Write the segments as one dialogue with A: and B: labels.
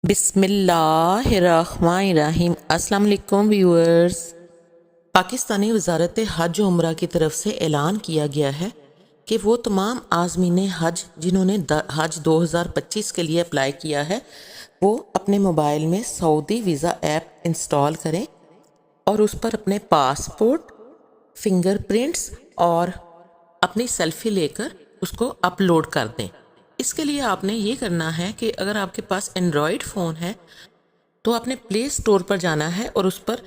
A: بسم اللہ الرحمن الرحیم۔ السلام علیکم ویورز۔ پاکستانی وزارت حج و عمرہ کی طرف سے اعلان کیا گیا ہے کہ وہ تمام عازمین حج جنہوں نے حج 2025 کے لیے اپلائی کیا ہے وہ اپنے موبائل میں سعودی ویزا ایپ انسٹال کریں اور اس پر اپنے پاسپورٹ، فنگر پرنٹس اور اپنی سیلفی لے کر اس کو اپلوڈ کر دیں۔ اس کے لیے آپ نے یہ کرنا ہے کہ اگر آپ کے پاس اینڈرائڈ فون ہے تو آپ نے پلے سٹور پر جانا ہے اور اس پر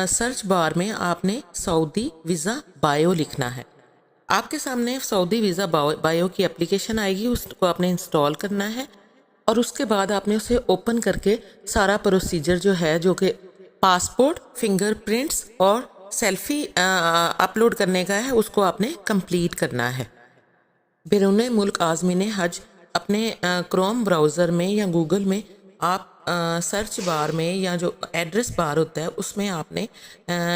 A: سرچ بار میں آپ نے سعودی ویزا بایو لکھنا ہے۔ آپ کے سامنے سعودی ویزا بایو کی اپلیکیشن آئے گی، اس کو آپ نے انسٹال کرنا ہے اور اس کے بعد آپ نے اسے اوپن کر کے سارا پروسیجر جو ہے، جو کہ پاسپورٹ، فنگر پرنٹس اور سیلفی اپلوڈ کرنے کا ہے، اس کو آپ نے کمپلیٹ کرنا ہے۔ بیرون ملک عازمین حج اپنے کروم براؤزر میں یا گوگل میں آپ سرچ بار میں یا جو ایڈریس بار ہوتا ہے اس میں آپ نے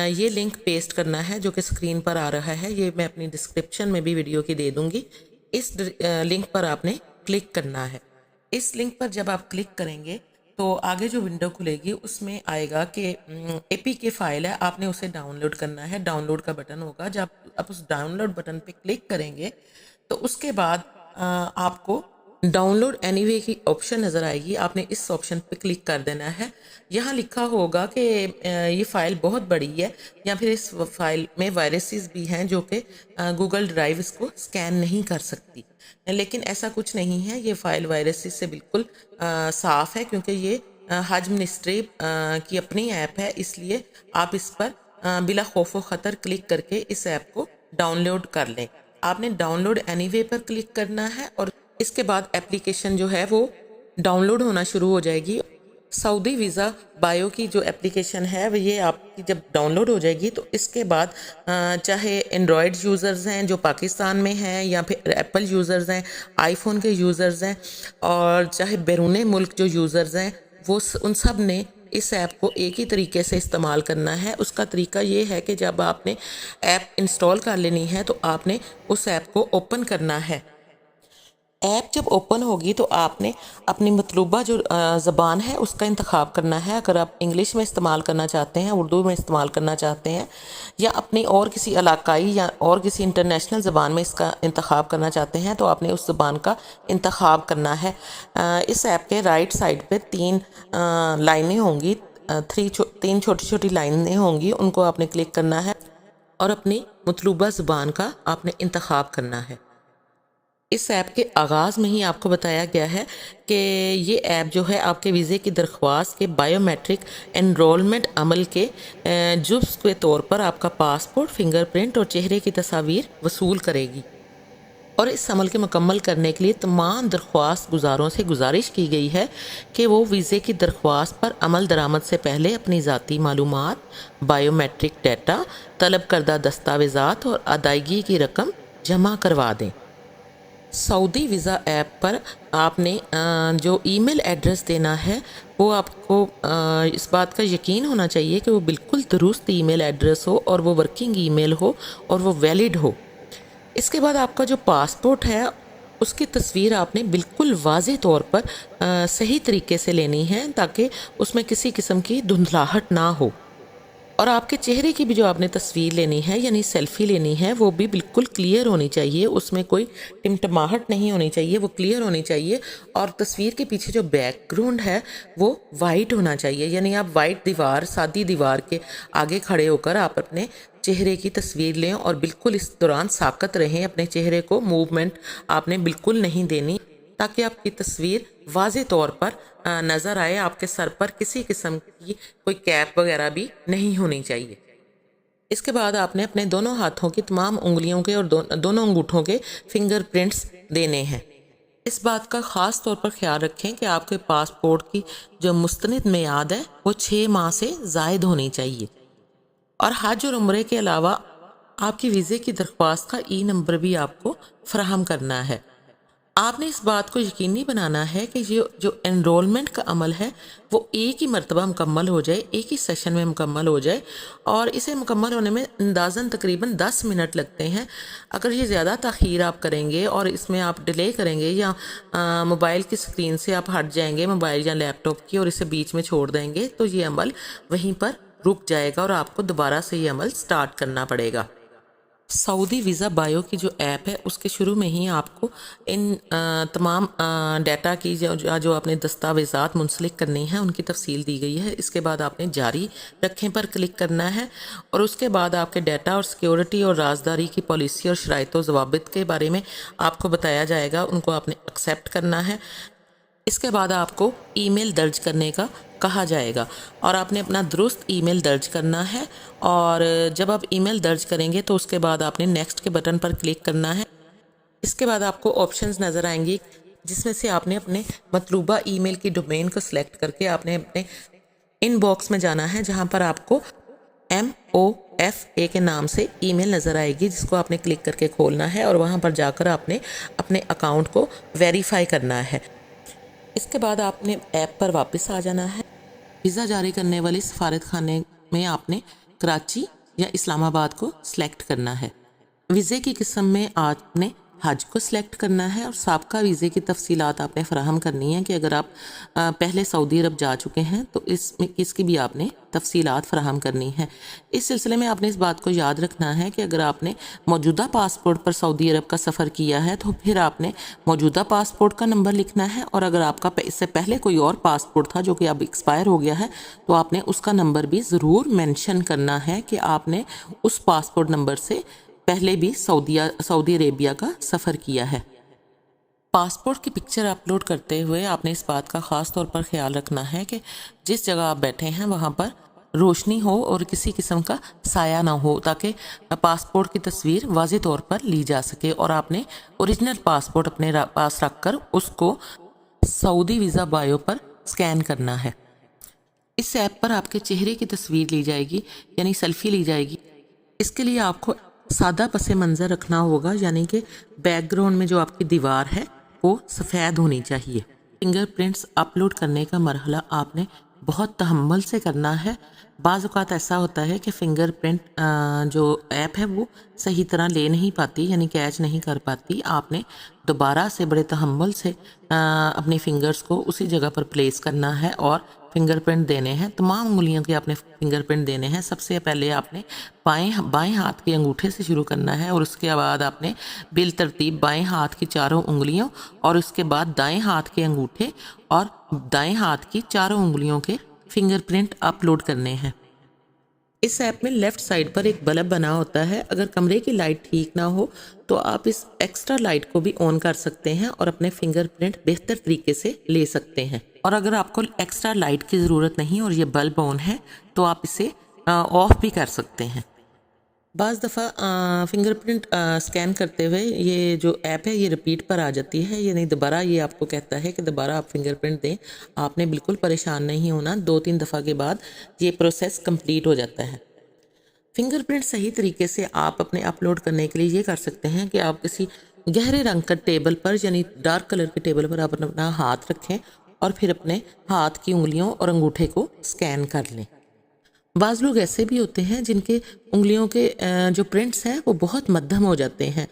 A: یہ لنک پیسٹ کرنا ہے جو کہ اسکرین پر آ رہا ہے۔ یہ میں اپنی ڈسکرپشن میں بھی ویڈیو کی دے دوں گی۔ اس لنک پر آپ نے کلک کرنا ہے۔ اس لنک پر جب آپ کلک کریں گے تو آگے جو ونڈو کھلے گی اس میں آئے گا کہ اے پی کے فائل ہے، آپ نے اسے ڈاؤن لوڈ کرنا ہے۔ ڈاؤن لوڈ کا بٹن ہوگا، جب آپ اس ڈاؤن لوڈ بٹن پہ کلک کریں گے تو اس کے بعد آپ کو ڈاؤن لوڈ اینی وے کی آپشن نظر آئے گی، آپ نے اس آپشن پہ کلک کر دینا ہے۔ یہاں لکھا ہوگا کہ یہ فائل بہت بڑی ہے یا پھر اس فائل میں وائرسز بھی ہیں جو کہ گوگل ڈرائیو اس کو سکین نہیں کر سکتی، لیکن ایسا کچھ نہیں ہے۔ یہ فائل وائرسز سے بالکل صاف ہے کیونکہ یہ حج منسٹری کی اپنی ایپ ہے، اس لیے آپ اس پر بلا خوف و خطر کلک کر کے اس ایپ کو ڈاؤن لوڈ کر لیں۔ آپ نے ڈاؤن لوڈ اینی وے پر کلک کرنا ہے اور اس کے بعد اپلیکیشن جو ہے وہ ڈاؤن لوڈ ہونا شروع ہو جائے گی۔ سعودی ویزا بایو کی جو اپلیکیشن ہے وہ یہ آپ کی جب ڈاؤن لوڈ ہو جائے گی تو اس کے بعد چاہے اینڈرائڈ یوزرز ہیں جو پاکستان میں ہیں یا پھر ایپل یوزرز ہیں، آئی فون کے یوزرز ہیں، اور چاہے بیرون ملک جو یوزرز ہیں، وہ ان سب نے اس ایپ کو ایک ہی طریقے سے استعمال کرنا ہے۔ اس کا طریقہ یہ ہے کہ جب آپ نے ایپ انسٹال کر لینی ہے تو آپ نے اس ایپ کو اوپن کرنا ہے۔ ایپ جب اوپن ہوگی تو آپ نے اپنی مطلوبہ جو زبان ہے اس کا انتخاب کرنا ہے۔ اگر آپ انگلش میں استعمال کرنا چاہتے ہیں، اردو میں استعمال کرنا چاہتے ہیں یا اپنی اور کسی علاقائی یا اور کسی انٹرنیشنل زبان میں اس کا انتخاب کرنا چاہتے ہیں تو آپ نے اس زبان کا انتخاب کرنا ہے۔ اس ایپ کے رائٹ سائڈ پہ تین لائنیں ہوں گی، تین چھوٹی چھوٹی لائنیں ہوں گی، ان کو آپ نے کلک کرنا ہے اور اپنی مطلوبہ زبان کا آپ نے انتخاب کرنا ہے۔ اس ایپ کے آغاز میں ہی آپ کو بتایا گیا ہے کہ یہ ایپ جو ہے آپ کے ویزے کی درخواست کے بائیو میٹرک انرولمنٹ عمل کے جزو کے طور پر آپ کا پاسپورٹ، فنگر پرنٹ اور چہرے کی تصاویر وصول کرے گی، اور اس عمل کے مکمل کرنے کے لیے تمام درخواست گزاروں سے گزارش کی گئی ہے کہ وہ ویزے کی درخواست پر عمل درآمد سے پہلے اپنی ذاتی معلومات، بائیو میٹرک ڈیٹا، طلب کردہ دستاویزات اور ادائیگی کی رقم جمع کروا دیں۔ سعودی ویزا ایپ پر آپ نے جو ای میل ایڈریس دینا ہے وہ آپ کو اس بات کا یقین ہونا چاہیے کہ وہ بالکل درست ای میل ایڈریس ہو اور وہ ورکنگ ای میل ہو اور وہ ویلڈ ہو۔ اس کے بعد آپ کا جو پاسپورٹ ہے اس کی تصویر آپ نے بالکل واضح طور پر صحیح طریقے سے لینی ہے تاکہ اس میں کسی قسم کی دھندلاہٹ نہ ہو، اور آپ کے چہرے کی بھی جو آپ نے تصویر لینی ہے یعنی سیلفی لینی ہے وہ بھی بالکل کلیئر ہونی چاہیے، اس میں کوئی ٹمٹماہٹ نہیں ہونی چاہیے، وہ کلیئر ہونی چاہیے، اور تصویر کے پیچھے جو بیک گراؤنڈ ہے وہ وائٹ ہونا چاہیے، یعنی آپ وائٹ دیوار، سادی دیوار کے آگے کھڑے ہو کر آپ اپنے چہرے کی تصویر لیں اور بالکل اس دوران ساکت رہیں، اپنے چہرے کو موومنٹ آپ نے بالکل نہیں دینی تاکہ آپ کی تصویر واضح طور پر نظر آئے۔ آپ کے سر پر کسی قسم کی کوئی کیپ وغیرہ بھی نہیں ہونی چاہیے۔ اس کے بعد آپ نے اپنے دونوں ہاتھوں کی تمام انگلیوں کے اور دونوں انگوٹھوں کے فنگر پرنٹس دینے ہیں۔ اس بات کا خاص طور پر خیال رکھیں کہ آپ کے پاسپورٹ کی جو مستند میعاد ہے وہ 6 ماہ سے زائد ہونی چاہیے، اور حج اور عمرے کے علاوہ آپ کی ویزے کی درخواست کا ای نمبر بھی آپ کو فراہم کرنا ہے۔ آپ نے اس بات کو یقینی بنانا ہے کہ جو انرولمنٹ کا عمل ہے وہ ایک ہی مرتبہ مکمل ہو جائے، ایک ہی سیشن میں مکمل ہو جائے، اور اسے مکمل ہونے میں اندازاً تقریباً 10 منٹ لگتے ہیں۔ اگر یہ زیادہ تاخیر آپ کریں گے اور اس میں آپ ڈیلے کریں گے یا موبائل کی اسکرین سے آپ ہٹ جائیں گے، موبائل یا لیپ ٹاپ کی، اور اسے بیچ میں چھوڑ دیں گے، تو یہ عمل وہیں پر رک جائے گا اور آپ کو دوبارہ سے یہ عمل سٹارٹ کرنا پڑے گا۔ سعودی ویزا بایو کی جو ایپ ہے اس کے شروع میں ہی آپ کو ان تمام ڈیٹا کی جو آپ نے دستاویزات منسلک کرنی ہیں ان کی تفصیل دی گئی ہے۔ اس کے بعد آپ نے جاری رکھیں پر کلک کرنا ہے، اور اس کے بعد آپ کے ڈیٹا اور سیکیورٹی اور رازداری کی پالیسی اور شرائط و ضوابط کے بارے میں آپ کو بتایا جائے گا، ان کو آپ نے ایکسیپٹ کرنا ہے۔ اس کے بعد آپ کو ای میل درج کرنے کا کہا جائے گا، اور آپ نے اپنا درست ای میل درج کرنا ہے، اور جب آپ ای میل درج کریں گے تو اس کے بعد آپ نے نیکسٹ کے بٹن پر کلک کرنا ہے۔ اس کے بعد آپ کو آپشنز نظر آئیں گی جس میں سے آپ نے اپنے مطلوبہ ای میل کی ڈومین کو سلیکٹ کر کے آپ نے اپنے ان باکس میں جانا ہے، جہاں پر آپ کو MOFA کے نام سے ای میل نظر آئے گی، جس کو آپ نے کلک کر کے کھولنا ہے، اور وہاں پر جا کر آپ نے اپنے اکاؤنٹ کو ویریفائی کرنا ہے۔ اس کے بعد آپ نے ایپ پر واپس آ جانا ہے۔ ویزا جاری کرنے والی سفارت خانے میں آپ نے کراچی یا اسلام آباد کو سلیکٹ کرنا ہے۔ ویزے کی قسم میں آپ نے حج کو سلیکٹ کرنا ہے، اور سابقہ ویزے کی تفصیلات آپ نے فراہم کرنی ہے کہ اگر آپ پہلے سعودی عرب جا چکے ہیں تو اس کی بھی آپ نے تفصیلات فراہم کرنی ہے۔ اس سلسلے میں آپ نے اس بات کو یاد رکھنا ہے کہ اگر آپ نے موجودہ پاسپورٹ پر سعودی عرب کا سفر کیا ہے تو پھر آپ نے موجودہ پاسپورٹ کا نمبر لکھنا ہے، اور اگر آپ کا اس سے پہلے کوئی اور پاسپورٹ تھا جو کہ اب ایکسپائر ہو گیا ہے تو آپ نے اس کا نمبر بھی ضرور مینشن کرنا ہے کہ آپ نے اس پاسپورٹ نمبر سے پہلے بھی سعودی عربیہ کا سفر کیا ہے۔ پاسپورٹ کی پکچر اپلوڈ کرتے ہوئے آپ نے اس بات کا خاص طور پر خیال رکھنا ہے کہ جس جگہ آپ بیٹھے ہیں وہاں پر روشنی ہو اور کسی قسم کا سایہ نہ ہو، تاکہ پاسپورٹ کی تصویر واضح طور پر لی جا سکے، اور آپ نے اوریجنل پاسپورٹ اپنے پاس رکھ کر اس کو سعودی ویزا بایو پر سکین کرنا ہے۔ اس ایپ پر آپ کے چہرے کی تصویر لی جائے گی، یعنی سیلفی لی جائے گی۔ اس کے لیے آپ کو سادہ پس منظر رکھنا ہوگا، یعنی کہ بیک گراؤنڈ میں جو آپ کی دیوار ہے وہ سفید ہونی چاہیے۔ فنگر پرنٹس اپلوڈ کرنے کا مرحلہ آپ نے بہت تحمل سے کرنا ہے۔ بعض اوقات ایسا ہوتا ہے کہ فنگر پرنٹ جو ایپ ہے وہ صحیح طرح لے نہیں پاتی، یعنی کیچ نہیں کر پاتی۔ آپ نے دوبارہ سے بڑے تحمل سے اپنی فنگرز کو اسی جگہ پر پلیس کرنا ہے اور فنگر پرنٹ دینے ہیں۔ تمام انگلیوں کے آپ نے فنگر پرنٹ دینے ہیں۔ سب سے پہلے آپ نے بائیں ہاتھ کے انگوٹھے سے شروع کرنا ہے، اور اس کے بعد آپ نے بالترتیب بائیں ہاتھ کی چاروں انگلیوں، اور اس کے بعد دائیں ہاتھ کے انگوٹھے اور دائیں ہاتھ کی چاروں انگلیوں کے فنگر پرنٹ اپلوڈ کرنے ہیں۔ اس ایپ میں لیفٹ سائڈ پر ایک بلب بنا ہوتا ہے۔ اگر کمرے کی لائٹ ٹھیک نہ ہو تو آپ اس ایکسٹرا لائٹ کو بھی آن کر سکتے ہیں اور اپنے فنگر پرنٹ بہتر طریقے سے لے سکتے ہیں، اور اگر آپ کو ایکسٹرا لائٹ کی ضرورت نہیں اور یہ بلب آن ہے تو آپ اسے آف بھی کر سکتے ہیں۔ بعض دفعہ فنگر پرنٹ سکین کرتے ہوئے یہ جو ایپ ہے یہ ریپیٹ پر آ جاتی ہے، یعنی دوبارہ یہ آپ کو کہتا ہے کہ دوبارہ آپ فنگر پرنٹ دیں۔ آپ نے بالکل پریشان نہیں ہونا، 2-3 دفعہ کے بعد یہ پروسیس کمپلیٹ ہو جاتا ہے۔ فنگر پرنٹ صحیح طریقے سے آپ اپنے اپلوڈ کرنے کے لیے یہ کر سکتے ہیں کہ آپ کسی گہرے رنگ کا ٹیبل پر، یعنی ڈارک کلر کے ٹیبل پر آپ اپنا ہاتھ رکھیں اور پھر اپنے ہاتھ کی انگلیوں اور انگوٹھے کو سکین کر لیں۔ بعض لوگ ایسے بھی ہوتے ہیں جن کے انگلیوں کے جو پرنٹس ہیں وہ بہت مدھم ہو جاتے ہیں،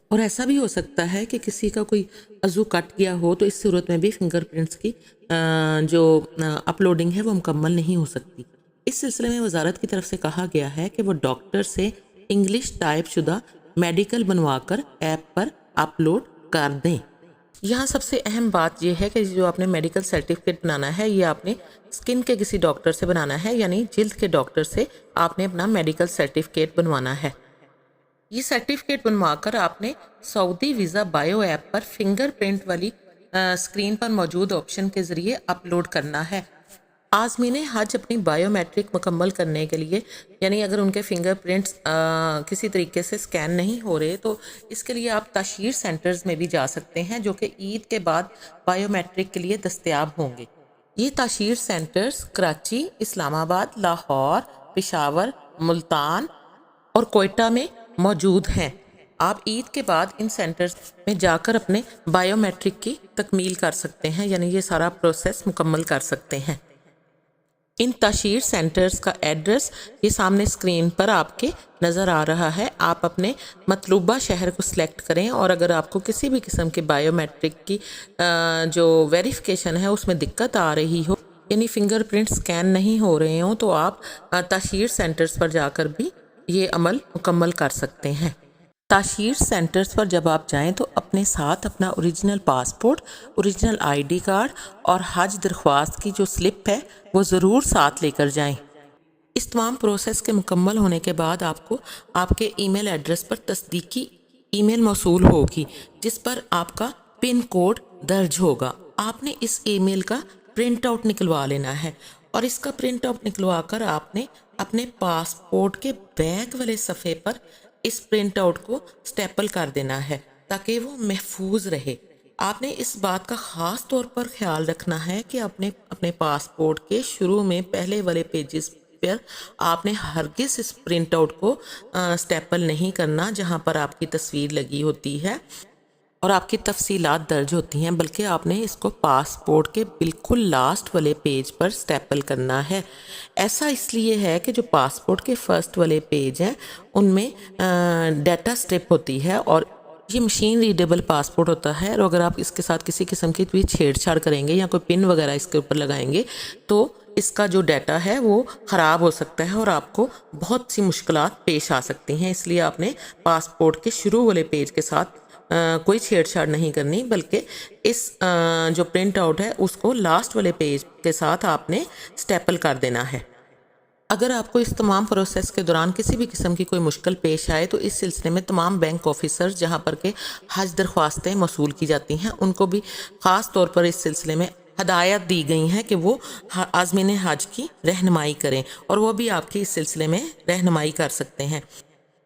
A: اور ایسا بھی ہو سکتا ہے کہ کسی کا کوئی عضو کٹ گیا ہو، تو اس صورت میں بھی فنگر پرنٹس کی جو اپلوڈنگ ہے وہ مکمل نہیں ہو سکتی۔ اس سلسلے میں وزارت کی طرف سے کہا گیا ہے کہ وہ ڈاکٹر سے انگلش ٹائپ شدہ میڈیکل بنوا کر ایپ پر اپلوڈ کر دیں۔ یہاں سب سے اہم بات یہ ہے کہ جو آپ نے میڈیکل سرٹیفکیٹ بنانا ہے یہ آپ نے اسکن کے کسی ڈاکٹر سے بنانا ہے، یعنی جلد کے ڈاکٹر سے آپ نے اپنا میڈیکل سرٹیفکیٹ بنوانا ہے۔ یہ سرٹیفکیٹ بنوا کر آپ نے سعودی ویزا بایو ایپ پر فنگر پرنٹ والی اسکرین پر موجود آپشن کے ذریعے اپلوڈ کرنا ہے۔ عازمین حج اپنی بایو میٹرک مکمل کرنے کے لیے، یعنی اگر ان کے فنگر پرنٹس کسی طریقے سے سکین نہیں ہو رہے تو اس کے لیے آپ تاشیر سینٹرز میں بھی جا سکتے ہیں، جو کہ عید کے بعد بایو میٹرک کے لیے دستیاب ہوں گے۔ یہ تاشیر سینٹرز کراچی، اسلام آباد، لاہور، پشاور، ملتان اور کوئٹہ میں موجود ہیں۔ آپ عید کے بعد ان سینٹرز میں جا کر اپنے بائیو میٹرک کی تکمیل کر سکتے ہیں، یعنی یہ سارا پروسیس مکمل کر سکتے ہیں۔ ان تاشیر سینٹرز کا ایڈریس یہ سامنے اسکرین پر آپ کے نظر آ رہا ہے۔ آپ اپنے مطلوبہ شہر کو سلیکٹ کریں، اور اگر آپ کو کسی بھی قسم کے بائیو میٹرک کی جو ویریفیکیشن ہے اس میں دقت آ رہی ہو، یعنی فنگر پرنٹ سکین نہیں ہو رہے ہوں، تو آپ تاشیر سینٹرز پر جا کر بھی یہ عمل مکمل کر سکتے ہیں۔ تاشیر سینٹرز پر جب آپ جائیں تو اپنے ساتھ اپنا original passport, original I D card اور حج درخواست کی جو سلپ ہے وہ ضرور ساتھ لے کر جائیں۔ اس تمام پروسیس کے مکمل ہونے کے بعد آپ کو آپ کے ای میل ایڈریس پر تصدیقی ای میل موصول ہوگی، جس پر آپ کا پن کوڈ درج ہوگا۔ آپ نے اس ای میل کا پرنٹ آؤٹ نکلوا لینا ہے، اور اس کا پرنٹ آؤٹ نکلوا کر آپ نے اپنے پاسپورٹ کے بیک والے صفحے پر اس پرنٹ آؤٹ کو سٹیپل کر دینا ہے تاکہ وہ محفوظ رہے۔ آپ نے اس بات کا خاص طور پر خیال رکھنا ہے کہ اپنے پاسپورٹ کے شروع میں پہلے والے پیجز پر آپ نے ہرگز اس پرنٹ آؤٹ کو سٹیپل نہیں کرنا جہاں پر آپ کی تصویر لگی ہوتی ہے اور آپ کی تفصیلات درج ہوتی ہیں، بلکہ آپ نے اس کو پاسپورٹ کے بالکل لاسٹ والے پیج پر سٹیپل کرنا ہے۔ ایسا اس لیے ہے کہ جو پاسپورٹ کے فرسٹ والے پیج ہیں ان میں ڈیٹا سٹرپ ہوتی ہے، اور یہ مشین ریڈیبل پاسپورٹ ہوتا ہے، اور اگر آپ اس کے ساتھ کسی قسم کی بھی چھیڑ چھاڑ کریں گے یا کوئی پن وغیرہ اس کے اوپر لگائیں گے تو اس کا جو ڈیٹا ہے وہ خراب ہو سکتا ہے اور آپ کو بہت سی مشکلات پیش آ سکتی ہیں۔ اس لیے آپ نے پاسپورٹ کے شروع والے پیج کے ساتھ کوئی چھیڑ چھاڑ نہیں کرنی، بلکہ اس جو پرنٹ آؤٹ ہے اس کو لاسٹ والے پیج کے ساتھ آپ نے سٹیپل کر دینا ہے۔ اگر آپ کو اس تمام پروسیس کے دوران کسی بھی قسم کی کوئی مشکل پیش آئے تو اس سلسلے میں تمام بینک آفیسر جہاں پر کہ حج درخواستیں موصول کی جاتی ہیں ان کو بھی خاص طور پر اس سلسلے میں ہدایت دی گئی ہیں کہ وہ عازمین حج کی رہنمائی کریں، اور وہ بھی آپ کی اس سلسلے میں رہنمائی کر سکتے ہیں۔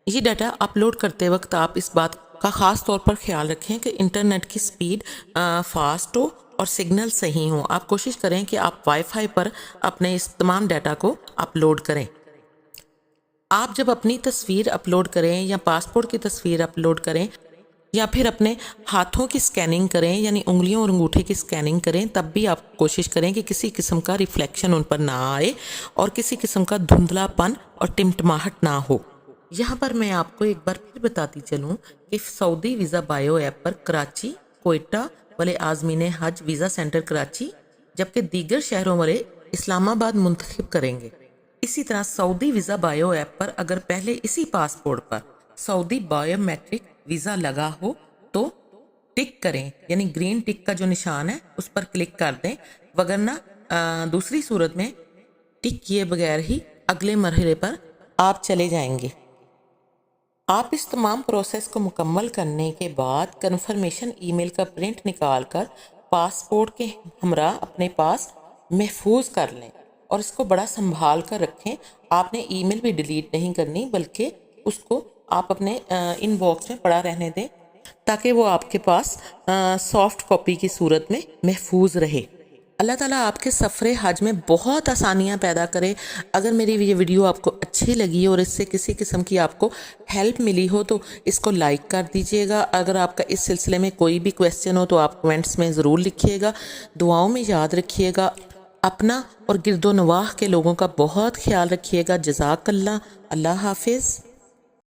A: یہ ڈیٹا اپلوڈ کرتے وقت آپ اس بات کا خاص طور پر خیال رکھیں کہ انٹرنیٹ کی سپیڈ فاسٹ ہو اور سگنل صحیح ہوں۔ آپ کوشش کریں کہ آپ وائی فائی پر اپنے اس تمام ڈیٹا کو اپلوڈ کریں۔ آپ جب اپنی تصویر اپلوڈ کریں یا پاسپورٹ کی تصویر اپلوڈ کریں یا پھر اپنے ہاتھوں کی سکیننگ کریں، یعنی انگلیوں اور انگوٹھے کی سکیننگ کریں، تب بھی آپ کوشش کریں کہ کسی قسم کا ریفلیکشن ان پر نہ آئے اور کسی قسم کا دھندلا پن اور ٹمٹماہٹ نہ ہو۔ یہاں پر میں آپ کو ایک بار پھر بتاتی چلوں کہ سعودی ویزا بائیو ایپ پر کراچی، کوئٹہ والے عازمین حج ویزا سینٹر کراچی جبکہ دیگر شہروں والے اسلام آباد منتخب کریں گے۔ اسی طرح سعودی ویزا بائیو ایپ پر اگر پہلے اسی پاسپورٹ پر سعودی بائیو میٹرک ویزا لگا ہو تو ٹک کریں، یعنی گرین ٹک کا جو نشان ہے اس پر کلک کر دیں، وگرنہ دوسری صورت میں ٹک کیے بغیر ہی اگلے مرحلے پر آپ چلے جائیں گے۔ آپ اس تمام پروسیس کو مکمل کرنے کے بعد کنفرمیشن ای میل کا پرنٹ نکال کر پاسپورٹ کے ہمراہ اپنے پاس محفوظ کر لیں اور اس کو بڑا سنبھال کر رکھیں۔ آپ نے ای میل بھی ڈیلیٹ نہیں کرنی، بلکہ اس کو آپ اپنے ان باکس میں پڑا رہنے دیں تاکہ وہ آپ کے پاس سافٹ کاپی کی صورت میں محفوظ رہے۔ اللہ تعالیٰ آپ کے سفر حج میں بہت آسانیاں پیدا کرے۔ اگر میری یہ ویڈیو آپ کو اچھی لگی اور اس سے کسی قسم کی آپ کو ہیلپ ملی ہو تو اس کو لائک کر دیجئے گا۔ اگر آپ کا اس سلسلے میں کوئی بھی کویسچن ہو تو آپ کومنٹس میں ضرور لکھیے گا۔ دعاؤں میں یاد رکھیے گا، اپنا اور گرد و نواح کے لوگوں کا بہت خیال رکھیے گا۔ جزاک اللہ۔ اللہ حافظ۔